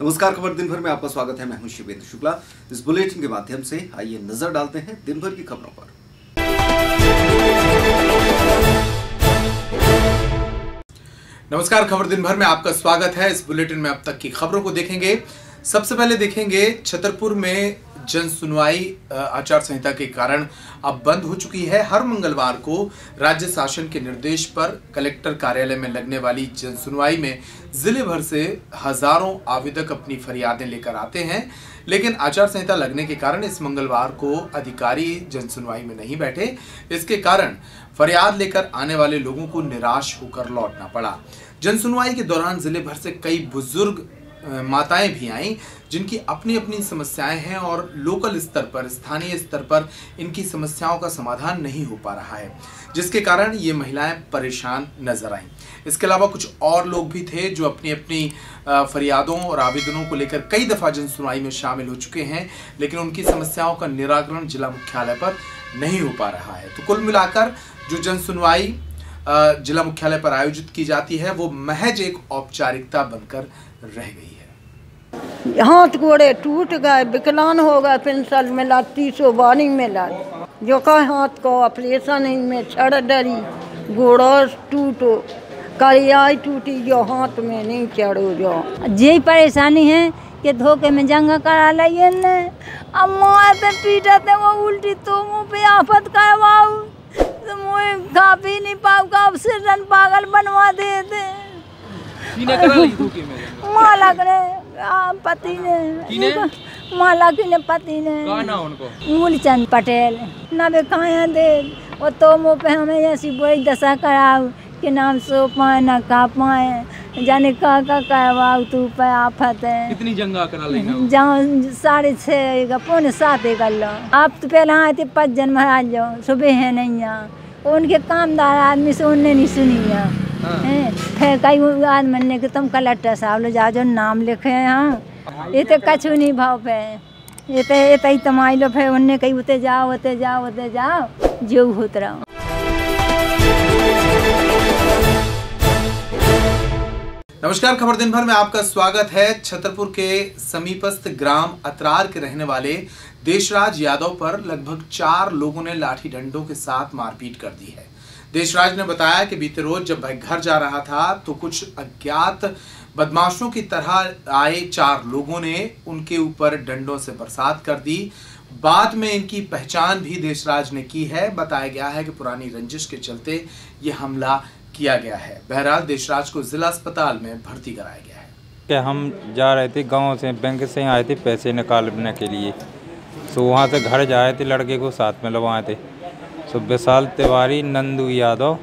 नमस्कार, खबर दिन भर में आपका स्वागत है। मैं हूं शिवेंद्र शुक्ला। इस बुलेटिन के माध्यम से आइए नजर डालते हैं दिन भर की खबरों पर। नमस्कार, खबर दिन भर में आपका स्वागत है। इस बुलेटिन में अब तक की खबरों को देखेंगे। सबसे पहले देखेंगे छतरपुर में जन सुनवाई आचार संहिता के कारण अब बंद हो चुकी है। हर मंगलवार को राज्य शासन के निर्देश पर कलेक्टर कार्यालय में लगने वाली जन सुनवाई में जिले भर से हजारों आवेदक अपनी फरियादें लेकर आते हैं, लेकिन आचार संहिता लगने के कारण इस मंगलवार को अधिकारी जन सुनवाई में नहीं बैठे। इसके कारण फरियाद लेकर आने वाले लोगों को निराश होकर लौटना पड़ा। जन सुनवाई के दौरान जिले भर से कई बुजुर्ग माताएं भी आईं, जिनकी अपनी अपनी समस्याएं हैं और लोकल स्तर पर, स्थानीय स्तर पर इनकी समस्याओं का समाधान नहीं हो पा रहा है, जिसके कारण ये महिलाएं परेशान नजर आईं। इसके अलावा कुछ और लोग भी थे जो अपनी अपनी फरियादों और आवेदनों को लेकर कई दफा जन सुनवाई में शामिल हो चुके हैं, लेकिन उनकी समस्याओं का निराकरण जिला मुख्यालय पर नहीं हो पा रहा है। तो कुल मिलाकर जो जन सुनवाई जिला मुख्यालय पर आयोजित की जाती है वो महज एक औपचारिकता बनकर रह गई है। हाथ गोड़े टूट गए, विकलांग हो गए, पेंशन मिला 312 मिला, जो का हाथ को ऑपरेशन में छड़ डरी, गोड़ा टूटो, करियाई टूटी, जो हाथ में नहीं चढ़ो। जो जी परेशानी है कि धोखे में जंग करा लिये ने, अब मुँह पे पीटा थे वो उल्टी, तो मुँह पे आफत करवाऊ, तो मुँह खा पी नहीं पाऊ का ऑक्सीजन पागल बनवा दे थे। माला पति ने माला की ने पति ने मूलचंद पटेल ना बे खाया दे वो, तो मुँह पे हमें ऐसी बुरी दशा कराऊ कि नाम सो पाए ना खा पाए, जाने का करवाऊ तू पे आफत है। कितनी जंगा करा लेना? जहाँ 6:30 पौने 7 कर लो। आप तो पहले आए थे 5 जन महाराज जो सुबह है नहीं यहाँ, उनके कामदार आदमी से उनने नहीं सुनी। फिर कई आदमी ने कि तुम कलेक्टर साहब लो जाओ, जो नाम लिखे हैं यहाँ, ये तो कछु नहीं भाव पे, ये तो ही तुम आई लो। फिर उनने कही उते जाओ उते जाओ उते जाओ, जो होत रहो। नमस्कार, खबर दिन भर में आपका स्वागत है। छतरपुर के समीपस्थ ग्राम अतरार के रहने वाले देशराज यादव पर लगभग 4 लोगों ने लाठी डंडों के साथ मारपीट कर दी है। देशराज ने बताया कि बीते रोज जब वह घर जा रहा था तो कुछ अज्ञात बदमाशों की तरह आए 4 लोगों ने उनके ऊपर डंडों से बरसात कर दी। बाद में इनकी पहचान भी देशराज ने की है। बताया गया है कि पुरानी रंजिश के चलते ये हमला किया गया है। बहरहाल देशराज को जिला अस्पताल में भर्ती कराया गया है। कि हम जा रहे थे गांव से, बैंक से आए थे पैसे निकालने के लिए, तो वहाँ से घर जा रहे थे, लड़के को साथ में लगवाए थे। तो विशाल तिवारी, नंदू यादव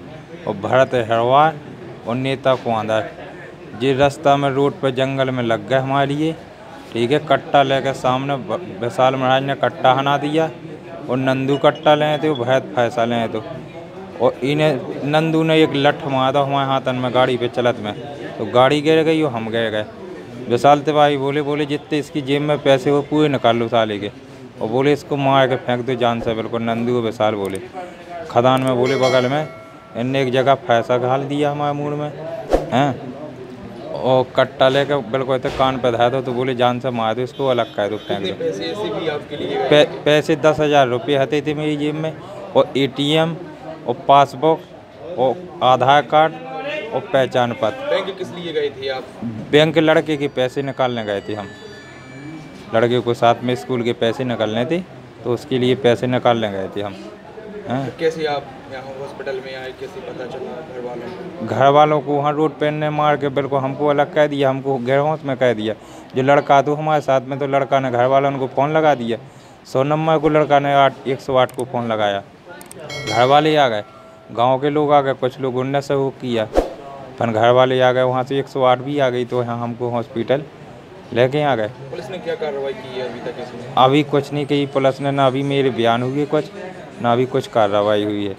और भरत हरवार और नेता कुआंदा जी रास्ता में रोड पर जंगल में लग गए हमारे लिए। ठीक है, कट्टा लेकर सामने विशाल महाराज ने कट्टा हना दिया और नंदू कट्टा ले थे, भरत फैसा ले तो, और इन्हें नंदू ने एक लठ मारा हमारे हाथन में गाड़ी पे चलत में, तो गाड़ी गिर गई और हम गिर गए। विशाल तिवारी बोले जितने इसकी जेब में पैसे वो पूरे निकाल लो साले के, और बोले इसको मार के फेंक दो जान से। बिल्कुल नंदू विशाल बोले खदान में, बोले बगल में इनने एक जगह फैसा घाल दिया हमारे मुँह में हैं, और कट्टा लेकर बिल्कुल तो कान पे धाया दो, तो बोले जान से मार दो इसको, अलग कर दो, फेंक दो। पैसे 10,000 रुपये हते थे मेरी जेब में, और ATM और पासबुक और आधार कार्ड और पहचान पत्र। बैंक किस लिए गए थे आप? बैंक लड़के के पैसे निकालने गए थे हम, लड़के को साथ में स्कूल के पैसे निकालने थे, तो उसके लिए पैसे निकालने गए थे हम। कैसे आप यहाँ हॉस्पिटल में आए, कैसे पता चला घर वालों को? वहाँ रोड पे ने मार के बिल्कुल हमको अलग कह दिया, हमको गिरहोश में कह दिया। जो लड़का तो हमारे साथ में, तो लड़का ने घर वालों को फ़ोन लगा दिया। 100 नंबर को लड़का ने 108 को फ़ोन लगाया, घर वाले आ गए, गांव के लोग आ गए, कुछ लोग उनने सहयोग किया, फिर घर वाले आ गए, वहाँ से 108 भी आ गई, तो यहाँ हमको हॉस्पिटल लेके आ गए। पुलिस ने क्या कार्रवाई की है अभी तक इसमें? अभी कुछ नहीं की पुलिस ने, ना अभी मेरे बयान हुए कुछ, ना अभी कुछ कार्रवाई हुई है।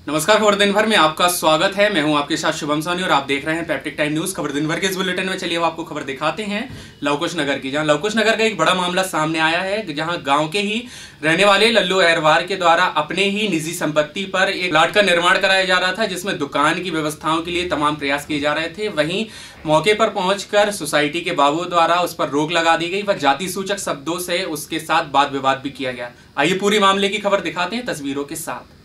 नमस्कार, खबर दिन भर में आपका स्वागत है। मैं हूं आपके साथ शुभम सोनी और आप देख रहे हैं पैप्टिक टाइम न्यूज। खबर दिन भर के इस बुलेटिन में चलिए आपको खबर दिखाते हैं लवकुश नगर की, जहां लवकुश नगर का एक बड़ा मामला सामने आया है, जहां गांव के ही रहने वाले लल्लू अहरवार के द्वारा अपने ही निजी संपत्ति पर एक प्लाट का निर्माण कराया जा रहा था, जिसमें दुकान की व्यवस्थाओं के लिए तमाम प्रयास किए जा रहे थे। वहीं मौके पर पहुंचकर सोसाइटी के बाबुओं द्वारा उस पर रोक लगा दी गई व जाति सूचक शब्दों से उसके साथ वाद विवाद भी किया गया। आइए पूरी मामले की खबर दिखाते हैं तस्वीरों के साथ।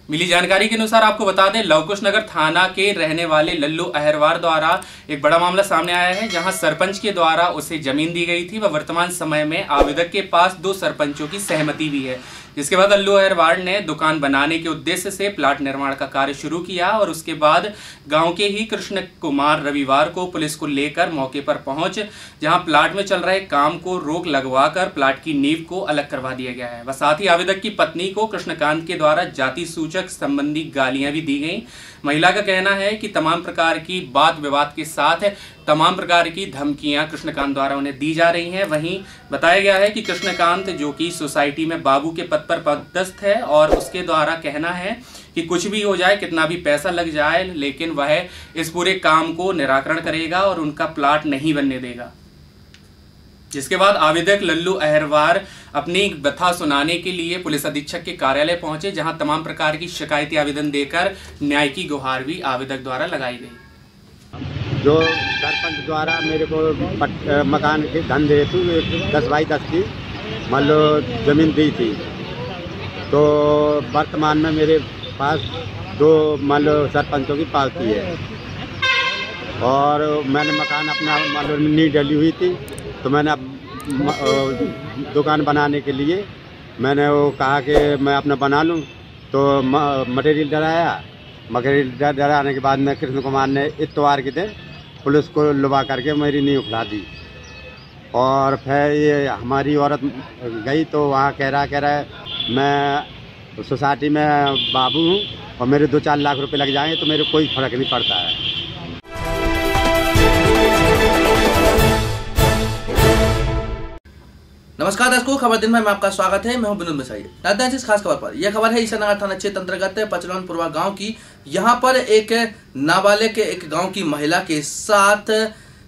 मिली जानकारी के अनुसार आपको बता दें, लवकुश नगर थाना के रहने वाले लल्लू अहरवार द्वारा एक बड़ा मामला सामने आया है, जहां सरपंच के द्वारा उसे जमीन दी गई थी व वर्तमान समय में आवेदक के पास 2 सरपंचों की सहमति भी है। जिसके बाद लल्लू अहरवार ने दुकान बनाने के उद्देश्य से प्लाट निर्माण का कार्य शुरू किया और उसके बाद गांव के ही कृष्ण कुमार रविवार को पुलिस को लेकर मौके पर पहुंच, जहां प्लाट में चल रहे काम को रोक लगवाकर प्लाट की नींव को अलग करवा दिया गया है। व साथ ही आवेदक की पत्नी को कृष्णकांत के द्वारा जाति सूचक संबंधी गालियां भी दी गई। महिला का कहना है कि तमाम प्रकार की वाद विवाद के साथ तमाम प्रकार की धमकियां कृष्णकांत द्वारा उन्हें दी जा रही हैं। वहीं बताया गया है कि कृष्णकांत, जो कि सोसाइटी में बाबू के पद पर पदस्थ है, और उसके द्वारा कहना है कि कुछ भी हो जाए, कितना भी पैसा लग जाए, लेकिन वह इस पूरे काम को निराकरण करेगा और उनका प्लाट नहीं बनने देगा। जिसके बाद आवेदक लल्लू अहरवार अपनी व्यथा सुनाने के लिए पुलिस अधीक्षक के कार्यालय पहुंचे, जहां तमाम प्रकार की शिकायती आवेदन देकर न्याय की गुहार भी आवेदक द्वारा लगाई गई। जो सरपंच द्वारा मेरे को मकान के धंधे हेतु 10 बाई 10 की मान लो जमीन दी थी, तो वर्तमान में मेरे पास 2 मान लो सरपंचों की पावती है और मैंने मकान अपना मान लो नींव डली हुई थी, तो मैंने दुकान बनाने के लिए मैंने वो कहा कि मैं अपना बना लूं, तो मटेरियल डराया। मटेरियल डराने के बाद में कृष्ण कुमार ने इतवार के दिन पुलिस को लुबा करके मेरी नींव उखड़ा दी। और फिर ये हमारी औरत गई तो वहाँ कह रहा है मैं सोसाइटी में बाबू हूँ और मेरे 2-4 लाख रुपए लग जाएंगे तो मेरे कोई फर्क नहीं पड़ता है। नमस्कार दर्शकों, खबर दिन में आपका स्वागत है। मैं हूं विनोद मिसाई। राजधानी इस खास खबर पर यह खबर है ईसानगर थाना क्षेत्र अंतर्गत पचलौनपुरवा गांव की। यहां पर एक नाबालिग एक गांव की महिला के साथ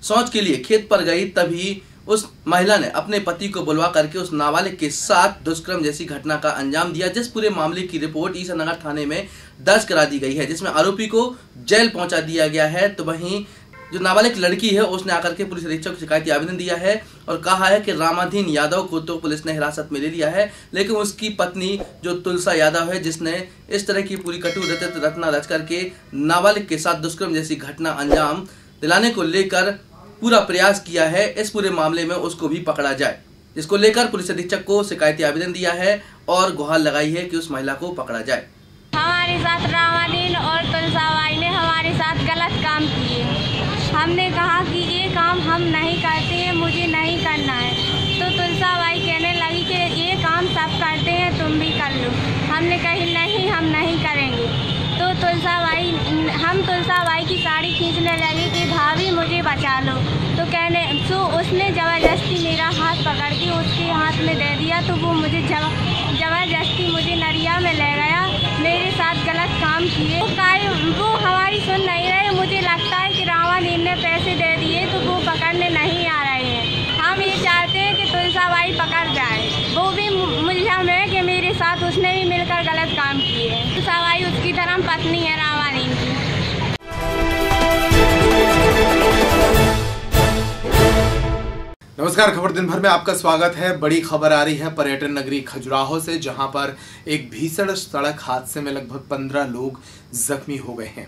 शौच के लिए खेत पर गई, तभी उस महिला ने अपने पति को बुलवा करके उस नाबालिग के साथ दुष्कर्म जैसी घटना का अंजाम दिया, जिस पूरे मामले की रिपोर्ट ईसानगर थाने में दर्ज करा दी गई है, जिसमें आरोपी को जेल पहुंचा दिया गया है। तो वहीं जो नाबालिग लड़की है उसने आकर के पुलिस अधीक्षक को शिकायती आवेदन दिया है और कहा है कि रामाधीन यादव को तो पुलिस ने हिरासत में ले लिया है, लेकिन उसकी पत्नी जो तुलसा यादव है, जिसने इस तरह की पूरी कटु रचना रच करके नाबालिग के साथ दुष्कर्म जैसी घटना अंजाम दिलाने को लेकर पूरा प्रयास किया है, इस पूरे मामले में उसको भी पकड़ा जाए, जिसको लेकर पुलिस अधीक्षक को शिकायती आवेदन दिया है और गुहार लगाई है कि उस महिला को पकड़ा जाए। हमारे साथ रामाधीन और तुलसाबाई ने हमारे साथ गलत काम किए। हमने कहा कि ये काम हम नहीं करते हैं, मुझे नहीं करना है, तो तुलसाबाई कहने लगी कि ये काम सब करते हैं, तुम भी कर लो। हमने कही नहीं, हम नहीं करेंगे। तो हम तुलसाबाई की साड़ी खींचने लगे कि भाभी मुझे बचा लो, तो उसने ज़बरदस्ती मेरा हाथ पकड़ के उसके हाथ में दे दिया, तो वो मुझे ज़बरदस्ती मुझे नरिया में ले गया, मेरे साथ गलत काम किए। वो हमारी सुन नहीं रहे। मुझे लगता है कि रामाधीन ने पैसे दे दिए तो वो पकड़ने नहीं आ रहे हैं। हम ये चाहते हैं कि तुलसाबाई पकड़ जाए, वो भी मुलझम है कि मेरे साथ उसने भी मिलकर गलत काम किए। तुलसाबाई उसकी धर्म पत्नी है रामाधीन की। नमस्कार, खबर दिन भर में आपका स्वागत है। बड़ी खबर आ रही है पर्यटन नगरी खजुराहो से, जहां पर एक भीषण सड़क हादसे में लगभग 15 लोग जख्मी हो गए हैं।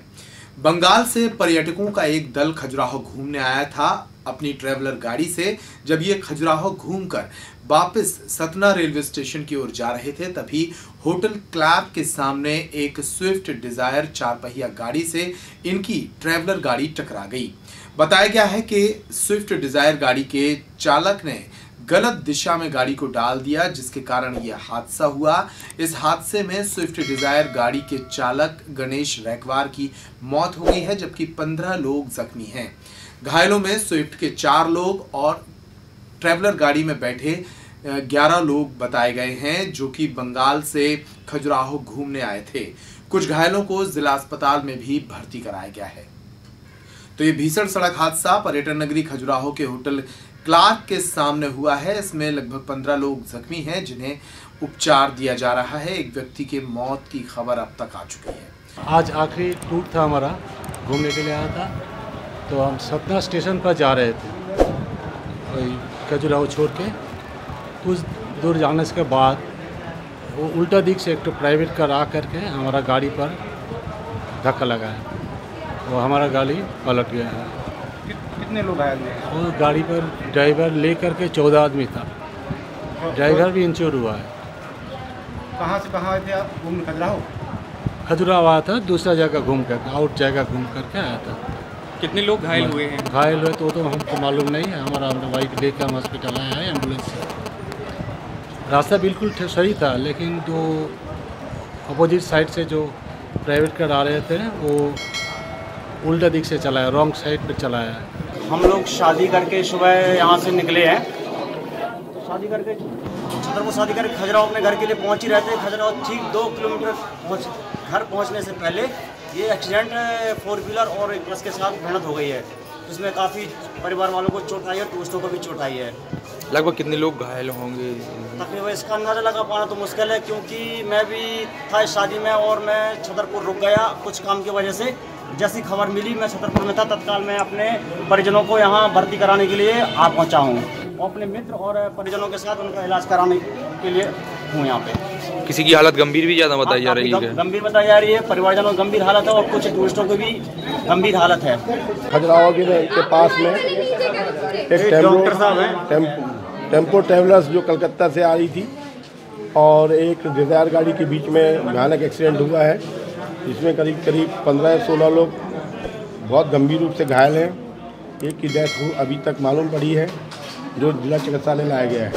बंगाल से पर्यटकों का एक दल खजुराहो घूमने आया था अपनी ट्रैवलर गाड़ी से। जब ये खजुराहो घूमकर वापस सतना रेलवे स्टेशन की ओर जा रहे थे, तभी होटल क्लार्क के सामने एक स्विफ्ट डिजायर 4 पहिया गाड़ी से इनकी ट्रैवलर गाड़ी टकरा गई। बताया गया है कि स्विफ्ट डिजायर गाड़ी के चालक ने गलत दिशा में गाड़ी को डाल दिया, जिसके कारण यह हादसा हुआ। इस हादसे में स्विफ्ट डिजायर गाड़ी के चालक गणेश रैकवार की मौत हो गई है, जबकि 15 लोग जख्मी हैं। घायलों में स्विफ्ट के 4 लोग और ट्रैवलर गाड़ी में बैठे 11 लोग बताए गए हैं, जो कि बंगाल से खजुराहो घूमने आए थे। कुछ घायलों को जिला अस्पताल में भी भर्ती कराया गया है। तो ये भीषण सड़क हादसा पर्यटन नगरी खजुराहो के होटल क्लार्क के सामने हुआ है। इसमें लगभग 15 लोग जख्मी हैं जिन्हें उपचार दिया जा रहा है। एक व्यक्ति के मौत की खबर अब तक आ चुकी है। आज आखिरी टूर था हमारा, घूमने के लिए आया था, तो हम सतना स्टेशन पर जा रहे थे वही खजुराहो छोड़ के। कुछ दूर जाने के बाद वो उल्टा दिख से एक तो प्राइवेट कार आ करके हमारा गाड़ी पर धक्का लगा है, वो हमारा गाड़ी पलट गया है। कितने लोग घायल हुए? वो गाड़ी पर ड्राइवर ले करके 14 आदमी था, ड्राइवर भी इंश्योर हुआ है। कहाँ से कहाँ आए थे आप घूमने? खजुराहो आया था, दूसरा जगह घूम कर आउट जगह घूम करके आया था। कितने लोग घायल हुए हैं? घायल हुए तो हमको मालूम नहीं है। हमारा वाइफ लेकर हम हॉस्पिटल आया है एम्बुलेंस से। रास्ता बिल्कुल सही था, लेकिन जो अपोजिट साइड से जो प्राइवेट कार आ रहे थे वो उल्टा दिख से चलाया, रॉन्ग साइड पे चलाया है। हम लोग शादी करके सुबह यहाँ से निकले हैं, शादी करके शादी करके खजुराहो अपने घर के लिए पहुँच ही रहते हैं। खजुराहो ठीक 2 किलोमीटर घर पहुँचने से पहले ये एक्सीडेंट 4 व्हीलर और एक बस के साथ भिड़ंत हो गई है, जिसमें काफ़ी परिवार वालों को चोट आई है, टूरिस्टों को भी चोट आई है। लगभग कितने लोग घायल होंगे? तकरीबन इसका अंदाज़ा लगा पाना तो मुश्किल है, क्योंकि मैं भी था इस शादी में और मैं छतरपुर रुक गया कुछ काम की वजह से। जैसी खबर मिली मैं छतरपुर में था, तत्काल मैं अपने परिजनों को यहाँ भर्ती कराने के लिए आ पहुँचा हूँ और अपने मित्र और परिजनों के साथ उनका इलाज कराने के लिए हूँ यहाँ पे। किसी की हालत गंभीर भी ज़्यादा बताई जा रही है? गंभीर बताई जा रही है, परिवारजनों की गंभीर हालत है और कुछ टूरिस्टों की भी गंभीर हालत है। खजुराहो के पास में एक डॉक्टर साहब हैं, टेम्पो ट्रेवलर्स जो कलकत्ता से आ रही थी और एक डिज़ायर गाड़ी के बीच में भयानक एक्सीडेंट हुआ है, जिसमें करीब 15-16 लोग बहुत गंभीर रूप से घायल हैं। एक की डेथ अभी तक मालूम पड़ी है, जो जिला चिकित्सालय लाया गया है।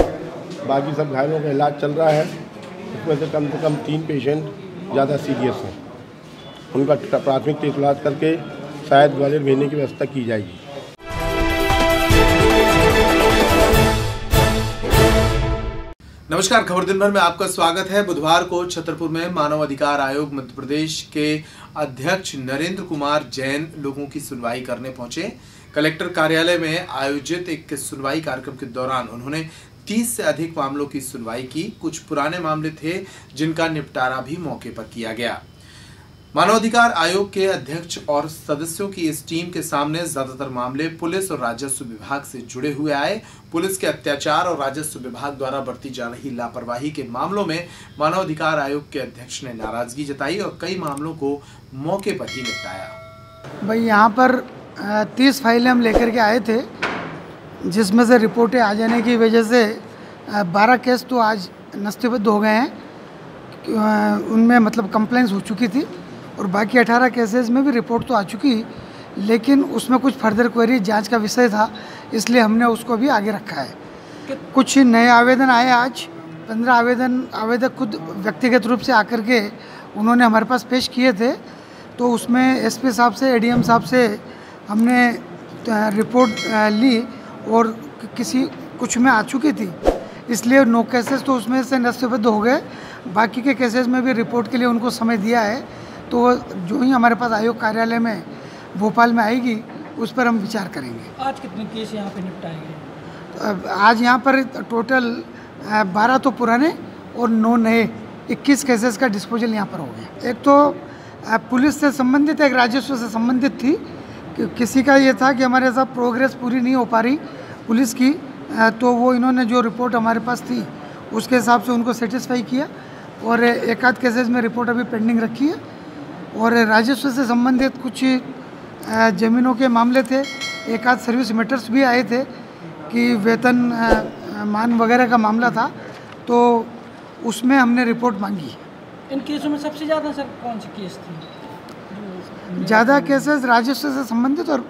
बाकी सब घायलों का इलाज चल रहा है। इसमें से कम 3 पेशेंट ज़्यादा सीरियस हैं। उनका प्राथमिक इलाज करके शायद ग्वालियर भेजने की व्यवस्था की जाएगी। नमस्कार, खबर दिन भर में आपका स्वागत है। बुधवार को छतरपुर में मानव अधिकार आयोग मध्य प्रदेश के अध्यक्ष नरेंद्र कुमार जैन लोगों की सुनवाई करने पहुंचे। कलेक्टर कार्यालय में आयोजित एक सुनवाई कार्यक्रम के दौरान उन्होंने 30 से अधिक मामलों की सुनवाई की। कुछ पुराने मामले थे जिनका निपटारा भी मौके पर किया गया। मानवाधिकार आयोग के अध्यक्ष और सदस्यों की इस टीम के सामने ज्यादातर मामले पुलिस और राजस्व विभाग से जुड़े हुए आए। पुलिस के अत्याचार और राजस्व विभाग द्वारा बरती जा रही लापरवाही के मामलों में मानवाधिकार आयोग के अध्यक्ष ने नाराजगी जताई और कई मामलों को मौके पर ही निपटाया। भाई यहाँ पर 30 फाइलें हम लेकर के आए थे, जिसमें से रिपोर्टें आ जाने की वजह से 12 केस तो आज नस्तीबद्ध हो गए हैं। उनमें मतलब कंप्लेंट्स हो चुकी थी और बाकी 18 केसेस में भी रिपोर्ट तो आ चुकी, लेकिन उसमें कुछ फर्दर क्वेरी जांच का विषय था, इसलिए हमने उसको भी आगे रखा है। कुछ नए आवेदन आए आज, 15 आवेदक खुद व्यक्तिगत रूप से आकर के उन्होंने हमारे पास पेश किए थे। तो उसमें एसपी साहब से, एडीएम साहब से हमने रिपोर्ट ली और कुछ में आ चुकी थी, इसलिए 9 केसेस तो उसमें से नस्तीबद्ध हो गए। बाकी के केसेस में भी रिपोर्ट के लिए उनको समय दिया है, तो जो ही हमारे पास आयोग कार्यालय में भोपाल में आएगी उस पर हम विचार करेंगे। आज कितने केस यहाँ पे निपटाए गए? आज यहाँ पर टोटल 12 तो पुराने और 9 नए 21 केसेस का डिस्पोजल यहाँ पर हो गया। एक तो पुलिस से संबंधित, एक राजस्व से संबंधित थी। किसी का ये था कि हमारे साथ प्रोग्रेस पूरी नहीं हो पा रही पुलिस की, तो वो इन्होंने जो रिपोर्ट हमारे पास थी उसके हिसाब से उनको सेटिस्फाई किया और एक आध केसेस में रिपोर्ट अभी पेंडिंग रखी है। और राजस्व से संबंधित कुछ ज़मीनों के मामले थे, एक आध सर्विस मैटर्स भी आए थे कि वेतन मान वगैरह का मामला था, तो उसमें हमने रिपोर्ट मांगी। इन केसों में सबसे ज़्यादा सर कौन सी केस थी? ज़्यादा केसेस राजस्व से संबंधित और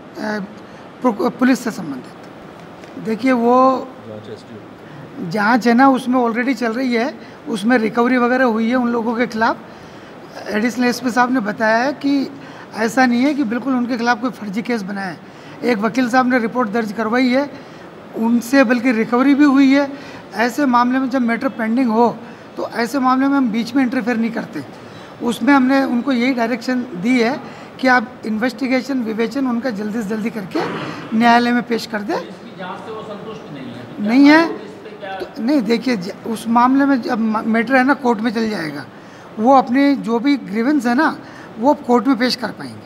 पुलिस से संबंधित। देखिए, वो जांच है ना, उसमें ऑलरेडी चल रही है, उसमें रिकवरी वगैरह हुई है उन लोगों के खिलाफ। एडिशनल एसपी साहब ने बताया है कि ऐसा नहीं है कि बिल्कुल उनके खिलाफ कोई फर्जी केस बना है। एक वकील साहब ने रिपोर्ट दर्ज करवाई है, उनसे बल्कि रिकवरी भी हुई है। ऐसे मामले में जब मैटर पेंडिंग हो तो ऐसे मामले में हम बीच में इंटरफेयर नहीं करते, उसमें हमने उनको यही डायरेक्शन दी है कि आप इन्वेस्टिगेशन विवेचन उनका जल्दी से जल्दी करके न्यायालय में पेश कर दें। नहीं है तो नहीं, देखिए उस मामले में जब मैटर है ना कोर्ट में चल जाएगा, वो अपनी जो भी ग्रीवेंस है ना वो कोर्ट में पेश कर पाएंगे।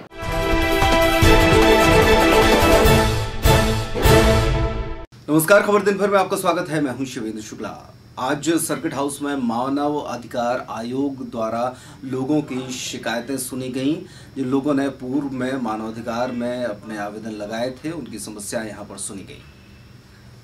नमस्कार, खबर दिन भर में आपका स्वागत है। मैं हूं शिवेंद्र शुक्ला। आज सर्किट हाउस में मानव अधिकार आयोग द्वारा लोगों की शिकायतें सुनी गईं। जिन लोगों ने पूर्व में मानवाधिकार में अपने आवेदन लगाए थे उनकी समस्याएं यहां पर सुनी गई।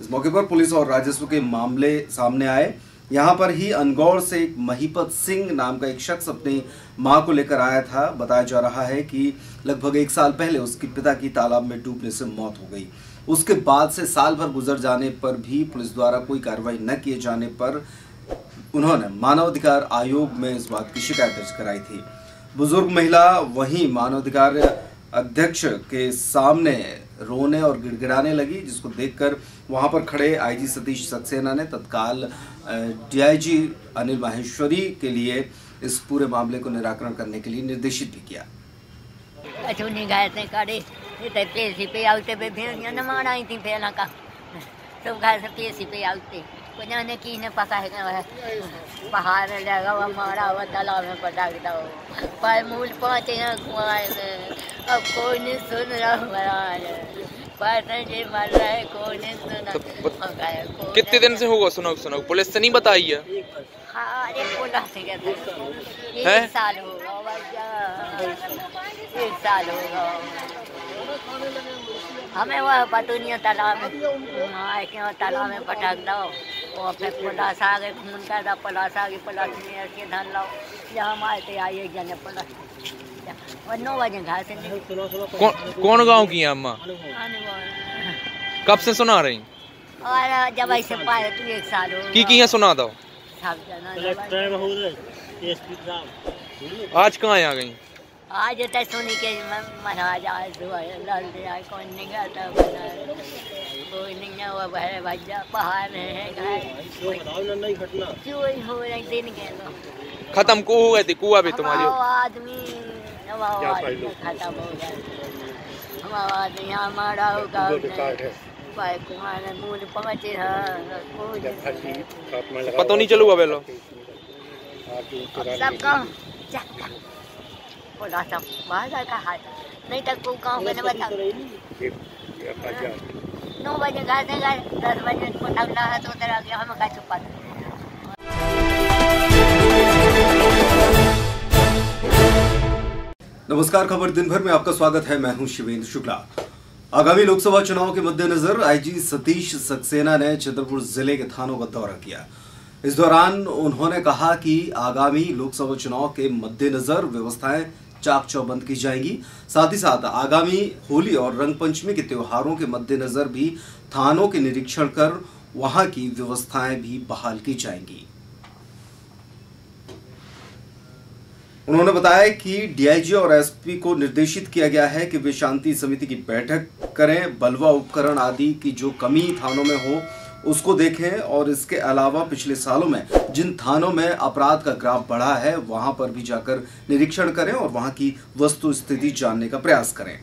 इस मौके पर पुलिस और राजस्व के मामले सामने आए। यहाँ पर ही अनगौर से एक महीपत सिंह नाम का एक शख्स अपनी मां को लेकर आया था। बताया जा रहा है कि लगभग 1 साल पहले उसके पिता की तालाब में डूबने से मौत हो गई। उसके बाद से साल भर गुजर जाने पर भी पुलिस द्वारा कोई कार्रवाई न किए जाने पर उन्होंने मानवाधिकार आयोग में इस बात की शिकायत दर्ज कराई थी। बुजुर्ग महिला वहीं मानवाधिकार अध्यक्ष के सामने रोने और गिड़गिड़ाने लगी, जिसको देखकर वहां पर खड़े आईजी सतीश सक्सेना ने तत्काल डीआईजी अनिल माहेश्वरी के लिए इस पूरे मामले को निराकरण करने के लिए निर्देशित भी किया। पेसी पे आउते पे भेड़ियाँ न माराई थी पहला का सब घर से पेसी पे आउते को जाने की ने पता है पहाड़ लगा हुआ मारा हुआ तालाब में पटाखता हो पर मूल पहुँचे हैं कुआं में। अब कोई नहीं सुन रहा है मर रहा है, कोई नहीं सुना। कितने दिन से होगा सुनो पुलिस से नहीं बताई है? हाँ, अरे बोला से कहते 1 साल होगा, 1 साल होगा। हमें वह पटुनिया तालाब में क्यों तालाब में पटक दो और फिर पुलिस आ गए, खून कर दो, पुलिस आ गई, पुलिस में ऐसे धन लाओ। जहाँ हमारे थे आइए जाने पुलिस और 9 बजे घर से। कौन गांव की है अम्मा? कब से सुना रही? और जब ऐसे पाए तो 1 साल हो की सुना दो। सब जना आज कहाँ आ गई? आज तो सुनी के महाराज आज लाल दिया कौन नहीं गया था, कोई नहीं है वो बहरे भज्जा पहाड़ में है घर चोरी हो रही दिन के खत्म को हो गए थे कुआ भी तुम्हारी आदमी खत्म हो गया हमारा आदमी यहाँ मारा होगा कुआं में मूल पहुँचे पता नहीं चलूगा बेलो सबका बोला सब बाहर का हाथ नहीं तक को गाँव में बता 9 बजे घर से गए 10 बजे पटकना है तो उधर आ गया हम का छुपा। नमस्कार, खबर दिन भर में आपका स्वागत है। मैं हूं शिवेंद्र शुक्ला। आगामी लोकसभा चुनाव के मद्देनजर आईजी सतीश सक्सेना ने छतरपुर जिले के थानों का दौरा किया। इस दौरान उन्होंने कहा कि आगामी लोकसभा चुनाव के मद्देनजर व्यवस्थाएं चाक चौबंद की जाएंगी। साथ ही साथ आगामी होली और रंग पंचमी के त्योहारों के मद्देनजर भी थानों के निरीक्षण कर वहां की व्यवस्थाएं भी बहाल की जाएंगी। उन्होंने बताया कि डीआईजी और एसपी को निर्देशित किया गया है कि वे शांति समिति की बैठक करें, बलवा उपकरण आदि की जो कमी थानों में हो उसको देखें और इसके अलावा पिछले सालों में जिन थानों में अपराध का ग्राफ बढ़ा है वहां पर भी जाकर निरीक्षण करें और वहां की वस्तु स्थिति जानने का प्रयास करें।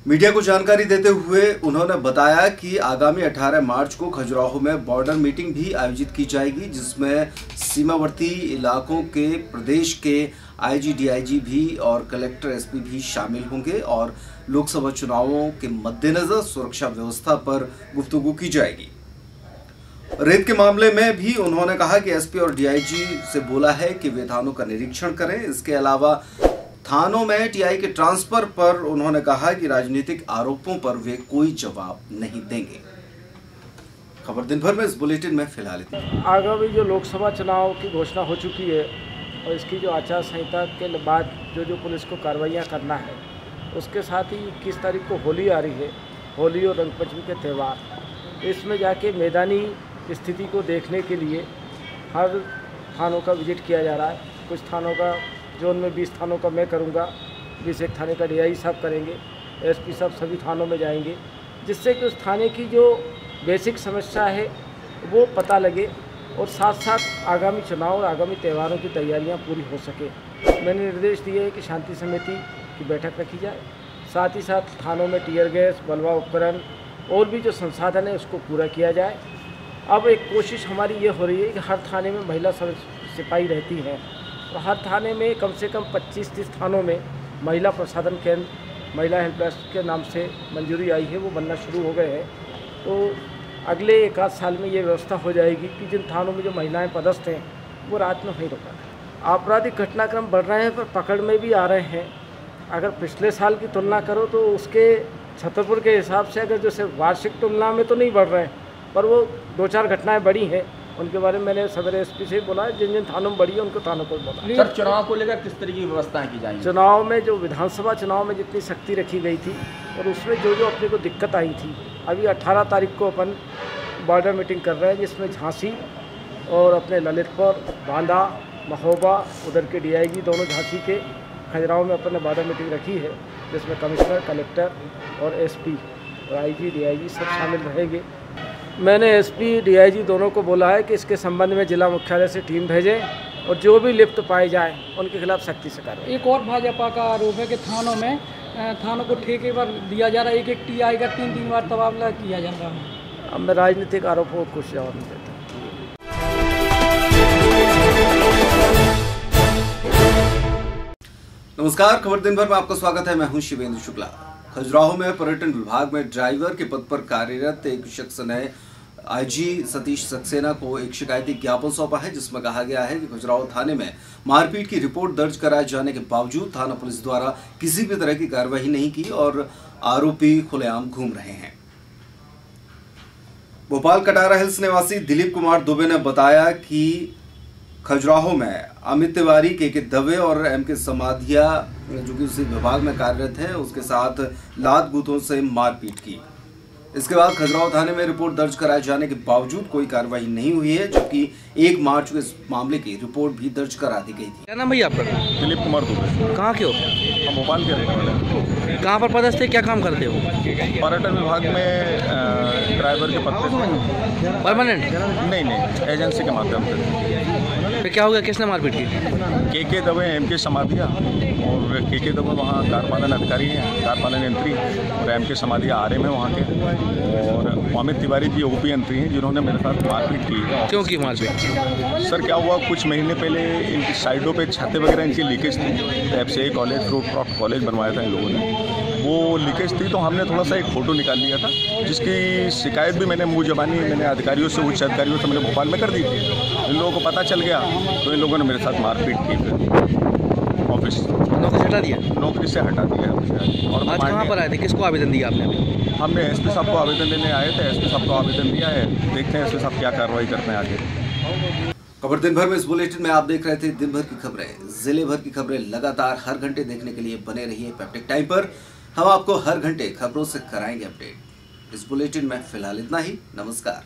मीडिया को जानकारी देते हुए उन्होंने बताया कि आगामी 18 मार्च को खजुराहो में बॉर्डर मीटिंग भी आयोजित की जाएगी, जिसमें सीमावर्ती इलाकों के प्रदेश के आईजी, डीआईजी भी और कलेक्टर, एसपी भी शामिल होंगे और लोकसभा चुनावों के मद्देनजर सुरक्षा व्यवस्था पर गुफ्तगू की जाएगी। रेत के मामले में भी उन्होंने कहा कि एसपी और डीआईजी से बोला है कि वे थानों का निरीक्षण करें। इसके अलावा थानों में टीआई के ट्रांसफर पर उन्होंने कहा कि राजनीतिक आरोपों पर वे कोई जवाब नहीं देंगे। खबर दिन भर में इस बुलेटिन में फिलहाल इतना। आगामी जो लोकसभा चुनाव की घोषणा हो चुकी है और इसकी जो आचार संहिता के बाद जो पुलिस को कार्रवाइयाँ करना है, उसके साथ ही 21 तारीख को होली आ रही है, होली और रंग पंचमी के त्यौहार। इसमें जाके मैदानी स्थिति को देखने के लिए हर थानों का विजिट किया जा रहा है। कुछ थानों का जोन में 20 थानों का मैं करूंगा, 20 एक थाने का डीआई साहब करेंगे, एसपी साहब सभी थानों में जाएंगे, जिससे कि उस थाने की जो बेसिक समस्या है वो पता लगे और साथ साथ आगामी चुनाव और आगामी त्योहारों की तैयारियां पूरी हो सके। मैंने निर्देश दिए हैं कि शांति समिति की बैठक रखी जाए, साथ ही साथ थानों में टीयर गैस, बलवा उपकरण और भी जो संसाधन है उसको पूरा किया जाए। अब एक कोशिश हमारी ये हो रही है कि हर थाने में महिला सिपाही रहती हैं और हर थाने में कम से कम 25-30 थानों में महिला प्रसाधन केंद्र, महिला हेल्प डेस्क के नाम से मंजूरी आई है, वो बनना शुरू हो गए हैं। तो अगले 1 आध साल में ये व्यवस्था हो जाएगी कि जिन थानों में जो महिलाएं पदस्थ हैं वो रात में वहीं रुका है। आपराधिक घटनाक्रम बढ़ रहे हैं पर पकड़ में भी आ रहे हैं। अगर पिछले साल की तुलना करो तो उसके छतरपुर के हिसाब से अगर जैसे वार्षिक तुलना में तो नहीं बढ़ रहे हैं, पर वो 2-4 घटनाएं बढ़ी हैं, उनके बारे में मैंने सवेरे एसपी से बोला, जिन जिन थानों में बढ़ी है उनको थानों को बोला। सर, चुनाव को लेकर किस तरह की व्यवस्थाएं की जाएंगी? चुनाव में जो विधानसभा चुनाव में जितनी सख्ती रखी गई थी और उसमें जो जो अपने को दिक्कत आई थी, अभी 18 तारीख को अपन बॉर्डर मीटिंग कर रहे हैं, जिसमें झांसी और अपने ललितपुर, बांदा, महोबा, उधर के DIG दोनों झांसी के, खजुराहो में अपन ने बॉर्डर मीटिंग रखी है, जिसमें कमिश्नर, कलेक्टर और SP और IG, DIG सब शामिल रहेंगे। मैंने SP, DIG दोनों को बोला है कि इसके संबंध में जिला मुख्यालय से टीम भेजें और जो भी लिप्त पाए जाएं उनके खिलाफ सख्ती से कार्रवाई। एक और भाजपा का आरोप है कि थानों को ठेके पर दिया जा रहा है, एक TI का 3-3 बार तबादला किया जा रहा है। अब मैं राजनीतिक आरोपों को कुछ जवाब नहीं देता। नमस्कार, खबर दिन भर में आपका स्वागत है। मैं हूं शिवेंद्र शुक्ला। खजुराहो में पर्यटन विभाग में ड्राइवर के पद पर कार्यरत एक शख्स ने IG सतीश सक्सेना को एक शिकायती ज्ञापन सौंपा है, जिसमें कहा गया है कि खजुराहो थाने में मारपीट की रिपोर्ट दर्ज कराए जाने के बावजूद थाना पुलिस द्वारा किसी भी तरह की कार्रवाई नहीं की और आरोपी खुलेआम घूम रहे हैं। भोपाल कटारा हिल्स निवासी दिलीप कुमार दुबे ने बताया कि खजुराहो में अमित तिवारी, के दवे और MK समाधिया जो कि उसी विभाग में कार्यरत है, उसके साथ लात गूंथों से मारपीट की। इसके बाद खजुराहो थाने में रिपोर्ट दर्ज कराए जाने के बावजूद कोई कार्रवाई नहीं हुई है, जबकि 1 मार्च को इस मामले की रिपोर्ट भी दर्ज करा दी गई थी। क्या नाम भैया आपका? दिलीप कुमार दुबे। कहाँ के हो? हम भोपाल के रहने वाले हैं। कहाँ पर पदस्थ थे, क्या काम करते हो? पर्यटन विभाग में ड्राइवर के पद पे। परमानेंट? नहीं, एजेंसी के माध्यम से। फिर क्या हो गया, किसने मारपीट की? के दवे, MK समाधिया और के दवे वहाँ कारपालन अधिकारी हैं, कारपालन यंत्री, और MK समाधिया RM है वहाँ के, और अमित तिवारी जी OP यंत्री हैं, जिन्होंने मेरे साथ मारपीट की। क्यों की मारपीट? सर, क्या हुआ, कुछ महीने पहले इनकी साइडों पे छतें वगैरह इनकी लीकेज थी। FCI college, fruit crop college बनवाया था इन लोगों ने, वो लीकेज थी, तो हमने थोड़ा सा एक फ़ोटो निकाल लिया था, जिसकी शिकायत भी मैंने मुँह ज़बानी मैंने अधिकारियों से, उच्च अधिकारियों से मैंने भोपाल में कर दी थी। इन लोगों को पता चल गया तो इन लोगों ने मेरे साथ मारपीट की, फिर ऑफिस नौकरी हटा दिया? नौकरी से हटा दिया। और आज कहाँ पर आए थे, किसको आवेदन दिया आपने? हमने SP साहब को आवेदन देने आए थे, SP साहब को आवेदन दिया है, देखते हैं SP साहब क्या कार्रवाई करते हैं आगे। खबर दिन भर में इस बुलेटिन में आप देख रहे थे दिन भर की खबरें। जिले भर की खबरें लगातार हर घंटे देखने के लिए बने रहिए पैप्टिक टाइम पर। हम आपको हर घंटे खबरों से कराएंगे अपडेट। इस बुलेटिन में फिलहाल इतना ही। नमस्कार।